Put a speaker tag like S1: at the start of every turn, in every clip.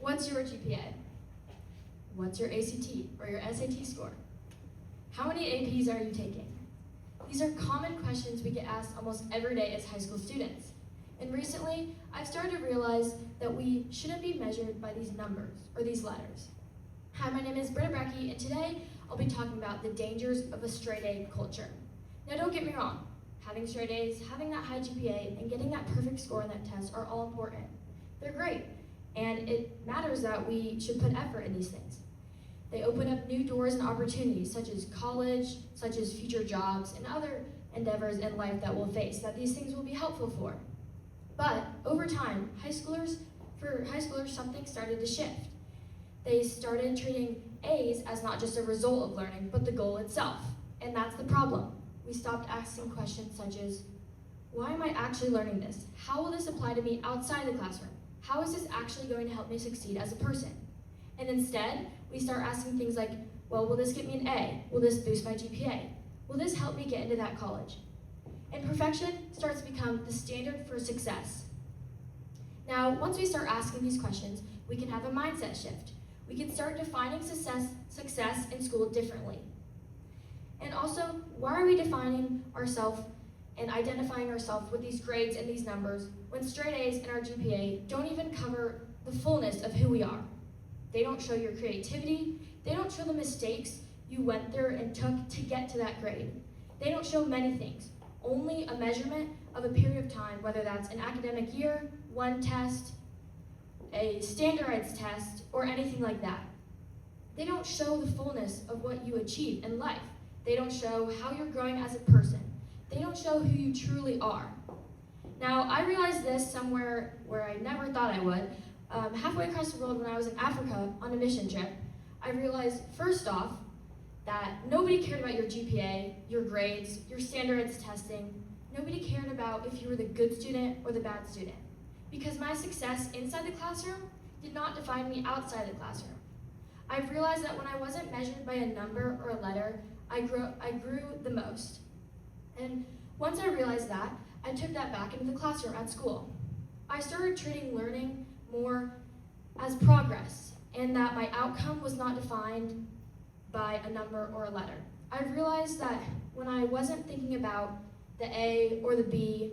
S1: What's your GPA? What's your ACT or your SAT score? How many APs are you taking? These are common questions we get asked almost every day as high school students. And recently, I've started to realize that we shouldn't be measured by these numbers or these letters. Hi, my name is Britta Brecky, and today I'll be talking about the dangers of a straight A culture. Now, don't get me wrong. Having straight A's, having that high GPA, and getting that perfect score in that test are all important. They're great, and it matters that we should put effort in these things. They open up new doors and opportunities, such as college, such as future jobs, and other endeavors in life that we'll face that these things will be helpful for. But over time, for high schoolers, something started to shift. They started treating A's as not just a result of learning, but the goal itself. And that's the problem. We stopped asking questions such as, why am I actually learning this? How will this apply to me outside the classroom? How is this actually going to help me succeed as a person? And instead, we start asking things like, well, will this get me an A? Will this boost my GPA? Will this help me get into that college? And perfection starts to become the standard for success. Now, once we start asking these questions, we can have a mindset shift. We can start defining success in school differently. And also, why are we defining ourselves and identifying ourselves with these grades and these numbers when straight A's and our GPA don't even cover the fullness of who we are? They don't show your creativity. They don't show the mistakes you went through and took to get to that grade. They don't show many things, only a measurement of a period of time, whether that's an academic year, one test, a standardized test, or anything like that. They don't show the fullness of what you achieve in life. They don't show how you're growing as a person. They don't show who you truly are. Now, I realized this somewhere where I never thought I would. Halfway across the world when I was in Africa on a mission trip, I realized, first off, that nobody cared about your GPA, your grades, your standardized testing. Nobody cared about if you were the good student or the bad student. Because my success inside the classroom did not define me outside the classroom. I've realized that when I wasn't measured by a number or a letter, I grew the most. And once I realized that, I took that back into the classroom at school. I started treating learning more as progress, and that my outcome was not defined by a number or a letter. I realized that when I wasn't thinking about the A or the B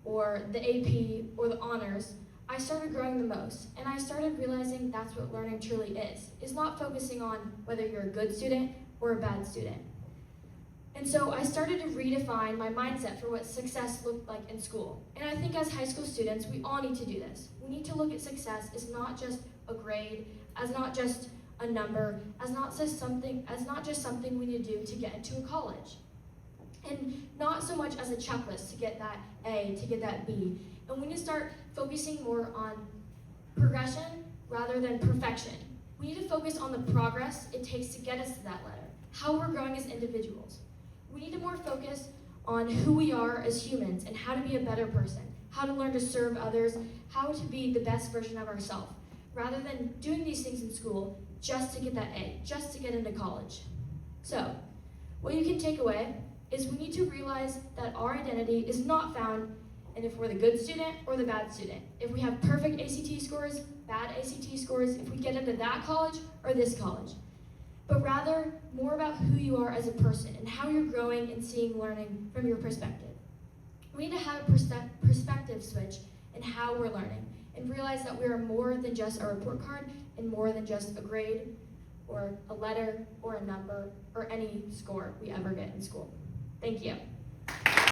S1: or the AP or the honors, I started growing the most, and I started realizing that's what learning truly is not focusing on whether you're a good student or a bad student. And so I started to redefine my mindset for what success looked like in school. And I think as high school students, we all need to do this. We need to look at success as not just a grade, as not just a number, as not just something we need to do to get into a college. And not so much as a checklist to get that A, to get that B. And we need to start focusing more on progression rather than perfection. We need to focus on the progress it takes to get us to that letter, how we're growing as individuals. We need to more focus on who we are as humans and how to be a better person, how to learn to serve others, how to be the best version of ourselves, rather than doing these things in school just to get that A, just to get into college. So, what you can take away is we need to realize that our identity is not found in if we're the good student or the bad student, if we have perfect ACT scores, bad ACT scores, if we get into that college or this college, but rather more about who you are as a person and how you're growing and seeing learning from your perspective. We need to have a perspective switch in how we're learning and realize that we are more than just a report card and more than just a grade or a letter or a number or any score we ever get in school. Thank you.